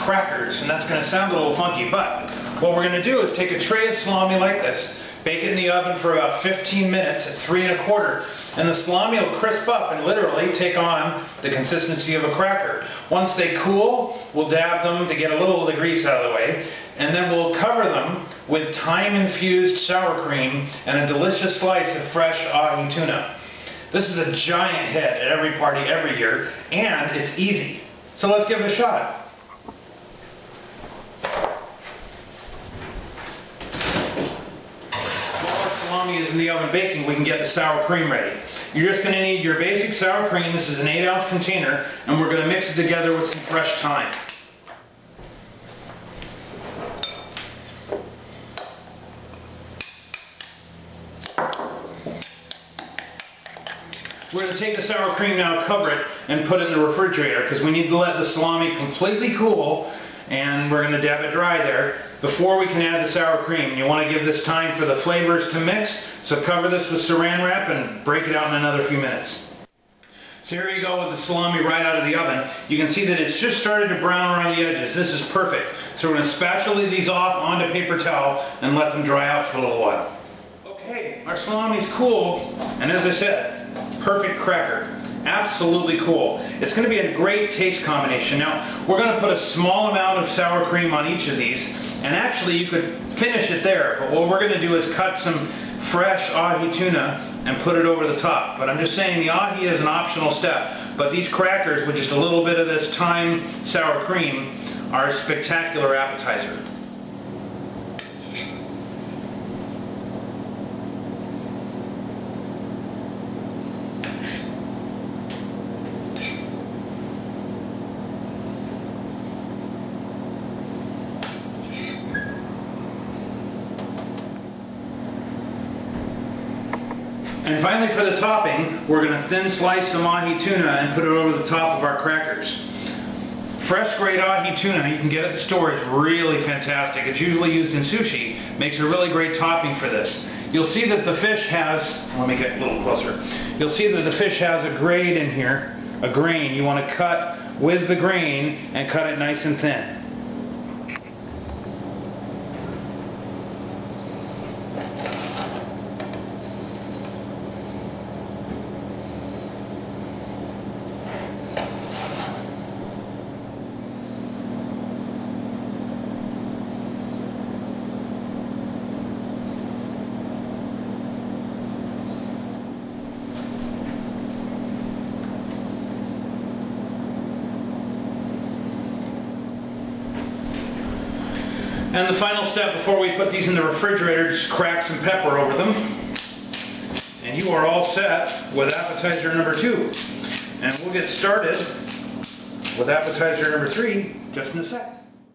crackers, and that's going to sound a little funky, but what we're going to do is take a tray of salami like this, bake it in the oven for about 15 minutes at 3 1/4, and the salami will crisp up and literally take on the consistency of a cracker. Once they cool, we'll dab them to get a little of the grease out of the way, and then we'll cover them with thyme-infused sour cream and a delicious slice of fresh ahi tuna. This is a giant hit at every party every year, and it's easy. So let's give it a shot. Salami is in the oven baking, we can get the sour cream ready. You're just going to need your basic sour cream. This is an 8-ounce container, and we're going to mix it together with some fresh thyme. We're going to take the sour cream now, cover it, and put it in the refrigerator because we need to let the salami completely cool, and we're going to dab it dry there before we can add the sour cream. You want to give this time for the flavors to mix, so cover this with saran wrap and break it out in another few minutes. So here you go with the salami right out of the oven. You can see that it's just started to brown around the edges. This is perfect. So we're going to spatula these off onto paper towel and let them dry out for a little while. Okay, our salami's cool, and as I said, perfect cracker. Absolutely cool. It's going to be a great taste combination. Now, we're going to put a small amount of sour cream on each of these, and actually you could finish it there, but what we're going to do is cut some fresh ahi tuna and put it over the top. But I'm just saying the ahi is an optional step, but these crackers with just a little bit of this thyme sour cream are a spectacular appetizer. And finally, for the topping, we're going to thin slice some ahi tuna and put it over the top of our crackers. Fresh grade ahi tuna you can get at the store. It's really fantastic. It's usually used in sushi. Makes a really great topping for this. You'll see that the fish has, let me get a little closer. You'll see that the fish has a grade in here, a grain. You want to cut with the grain and cut it nice and thin. And the final step before we put these in the refrigerator, just crack some pepper over them. And you are all set with appetizer number 2. And we'll get started with appetizer number 3 just in a sec.